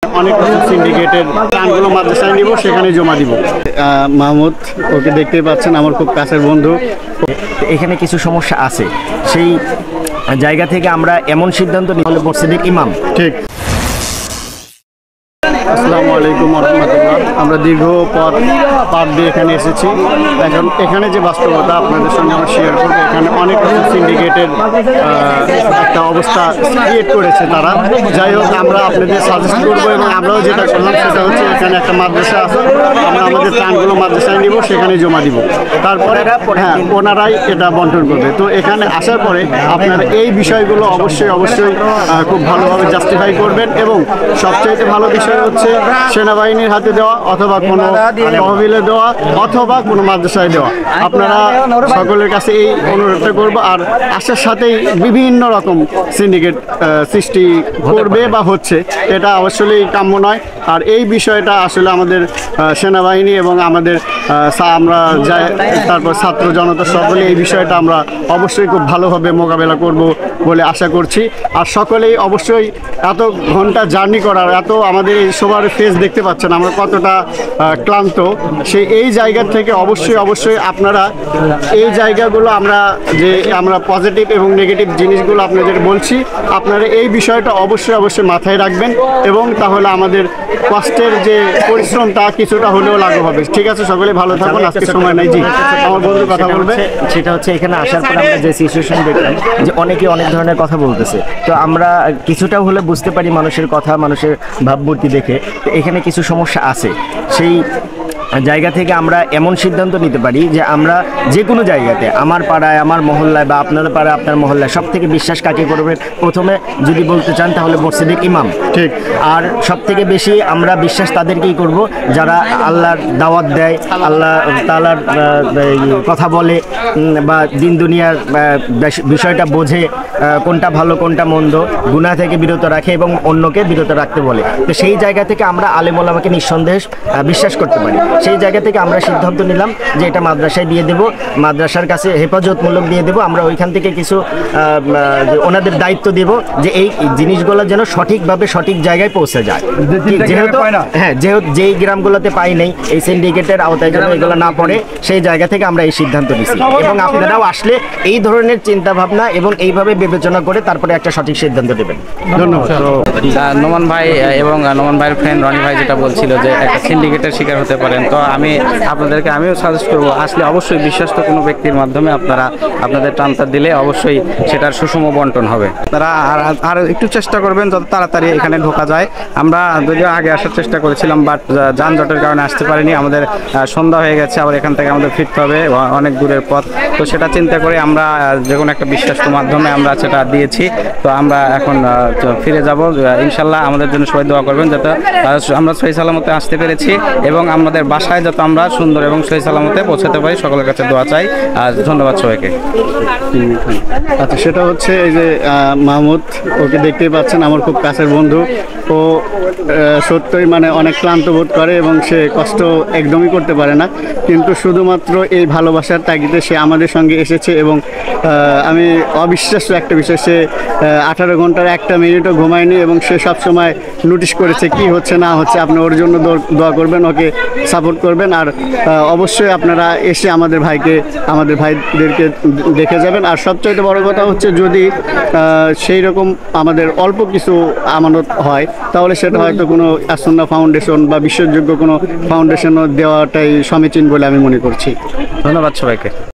অনেক সিন্ডিকেটের প্ল্যানগুলো মাদ্রাসায় নিব, সেখানে জমা দিব। মাহমুদ, ওকে দেখতেই পাচ্ছেন, আমার খুব কাছের বন্ধু। এখানে কিছু সমস্যা আছে, সেই জায়গা থেকে আমরা এমন সিদ্ধান্ত নিতে হলে মসজিদের ইমাম। ঠিক। আসসালামু আলাইকুম রহমতুল্লাহ। আমরা দীর্ঘ পথ পার দিয়ে এখানে এসেছি। এখন এখানে যে বাস্তবতা আপনাদের সঙ্গে আমরা শেয়ার করবো, এখানে অনেক সিন্ডিকেটের একটা অবস্থা ক্রিয়েট করেছে তারা। যাই হোক, আমরা আপনাদের সাজেস্ট করবো এবং আমরাও যেটা করলাম সেটা হচ্ছে এখানে একটা মাদ্রাসা আছে, আমরা আমাদের প্ল্যানগুলো মাদ্রাসায় নিব, সেখানে জমা দিব। তারপরে ওনারাই এটা বন্টন করবে। তো এখানে আসার পরে আপনারা এই বিষয়গুলো অবশ্যই খুব ভালোভাবে জাস্টিফাই করবেন এবং সবচাইতে ভালো বিষয় হচ্ছে সেনাবাহিনীর হাতে দেওয়া অথবা কোনো তহবিলে দেওয়া অথবা কোনো মাদ্রাসায় দেওয়া। আপনারা সকলের কাছে এই অনুরোধটা করবো। আর আসার সাথেই বিভিন্ন রকম সিন্ডিকেট সৃষ্টি করবে বা হচ্ছে, এটা অবশ্যই কাম্য নয়। আর এই বিষয়টা আসলে আমাদের সেনাবাহিনী এবং আমাদের আমরা যাই, তারপর ছাত্র জনতা সকলে এই বিষয়টা আমরা অবশ্যই খুব ভালোভাবে মোকাবেলা করব বলে আশা করছি। আর সকলেই অবশ্যই এত ঘন্টা জার্নি করার, এত আমাদের এই সবার ফেস দেখতে পাচ্ছেন আমরা কতটা ক্লান্ত, এই জায়গা থেকে অবশ্যই আপনারা এই জায়গাগুলো আমরা পজিটিভ এবং নেগেটিভ জিনিসগুলো আপনাদের বলছি, আপনারা এই বিষয়টা অবশ্যই মাথায় রাখবেন এবং তাহলে আমাদের কষ্টের যে পরিশ্রম তা কিছুটা হলেও লাঘব হবে। ঠিক আছে, সকলে ভালো থাকুন। আজকে সময় নাই। জি, আমার বন্ধু কথা বলবে। সেটা হচ্ছে এখানে আসার পর আমরা যে সিচুয়েশন দেখলাম যে অনেকে অনেক ধরনের কথা বলতেছে, তো আমরা কিছুটা হলে বুঝতে পারি মানুষের কথা, মানুষের ভাবমূর্তি দেখে এখানে কিছু সমস্যা আছে। সেই জায়গা থেকে আমরা এমন সিদ্ধান্ত নিতে পারি যে আমরা যে কোনো জায়গাতে, আমার পাড়ায়, আমার মহল্লায় বা আপনার পাড়ায়, আপনার মহল্লায়, সব থেকে বিশ্বাস কাকে করবেন প্রথমে যদি বলতে চান তাহলে মসজিদের ইমাম। ঠিক। আর সব থেকে বেশি আমরা বিশ্বাস তাদেরকেই করব যারা আল্লাহর দাওয়াত দেয়, আল্লাহ তাআলার কথা বলে বা দিন দুনিয়ার বিষয়টা বোঝে, কোনটা ভালো কোনটা মন্দ, গুনাহ থেকে বিরত রাখে এবং অন্যকে বিরত রাখতে বলে। তো সেই জায়গা থেকে আমরা আলেম ওলামাকে নিঃসন্দেহে বিশ্বাস করতে পারি। সেই জায়গা থেকে আমরা সিদ্ধান্ত নিলাম যে এটা মাদ্রাসায় দিয়ে দেব, মাদ্রাসার কাছে হেফাজতমূলক দিয়ে দেব। আমরা ওইখান থেকে কিছু ওনাদের দায়িত্ব দেব যে এই জিনিসগুলো যেন সঠিকভাবে সঠিক জায়গায় পৌঁছে যায়। যেহেতু যেই গ্রামগুলোতে পাই নেই, এই সিন্ডিকেটের আওতায় যেন এগুলো না পড়ে, সেই জায়গা থেকে আমরা এই সিদ্ধান্ত নিচ্ছি। এবং আপনারাও আসলে এই ধরনের চিন্তা ভাবনা এবং এইভাবে বিবেচনা করে তারপরে একটা সঠিক সিদ্ধান্ত দেবেন। ধন্যবাদ। নোমান ভাই এবং নোমান ভাইয়ের ফ্রেন্ড রনি ভাই যেটা বলছিল যে একটা সিন্ডিকেটের শিকার হতে পারেন, তো আমিও সাজেস্ট করবো আসলে অবশ্যই বিশ্বস্ত কোনো ব্যক্তির মাধ্যমে আপনারা আপনাদের ট্রান্সফার দিলে অবশ্যই সেটার সুষম বন্টন হবে। তারা আর একটু চেষ্টা করবেন যত তাড়াতাড়ি এখানে ঢোকা যায়। আমরা যদিও আগে আসার চেষ্টা করেছিলাম, বাট যানজটের কারণে আসতে পারিনি। আমাদের সন্ধ্যা হয়ে গেছে, আবার এখান থেকে আমাদের ফিরতে হবে, অনেক দূরের পথ। তো সেটা চিন্তা করে আমরা যে কোনো একটা বিশ্বস্ত মাধ্যমে আমরা সেটা দিয়েছি। তো আমরা এখন ফিরে যাব ইনশাল্লাহ। আমাদের জন্য সবাই দোয়া করবেন যাতে আমরা সহি সালামতে আসতে পেরেছি এবং আমাদের বাসায় যাতে আমরা সুন্দর এবং সহি সালামতে পৌঁছাতে পারি, সকলের কাছে দোয়া চাই। আর ধন্যবাদ সবাইকে। আচ্ছা, সেটা হচ্ছে এই যে মাহমুদ, ওকে দেখতেই পাচ্ছেন, আমার খুব কাছের বন্ধু। ও সত্যই অনেক ক্লান্ত বোধ করে এবং সে কষ্ট একদমই করতে পারে না, কিন্তু শুধুমাত্র এই ভালোবাসার তাগিদে সে আমাদের সঙ্গে এসেছে। এবং আমি অবিশ্বাস্য একটা বিষয়, সে 18 ঘন্টার 1 মিনিটও ঘুমায়নি এবং সে সবসময় নোটিশ করেছে কি হচ্ছে না হচ্ছে। আপনি ওর জন্য দোয়া করবেন, ওকে সাপোর্ট করবেন। আর অবশ্যই আপনারা এসে আমাদের ভাইদেরকে দেখে যাবেন। আর সবচাইতে বড় কথা হচ্ছে যদি সেই রকম আমাদের অল্প কিছু আমানত হয়, তাহলে সেটা হয়তো কোনো আসুন্না ফাউন্ডেশন বা বিশ্বাসযোগ্য কোনো ফাউন্ডেশনও দেওয়াটাই সমীচীন বলে আমি মনে করছি। ধন্যবাদ সবাইকে।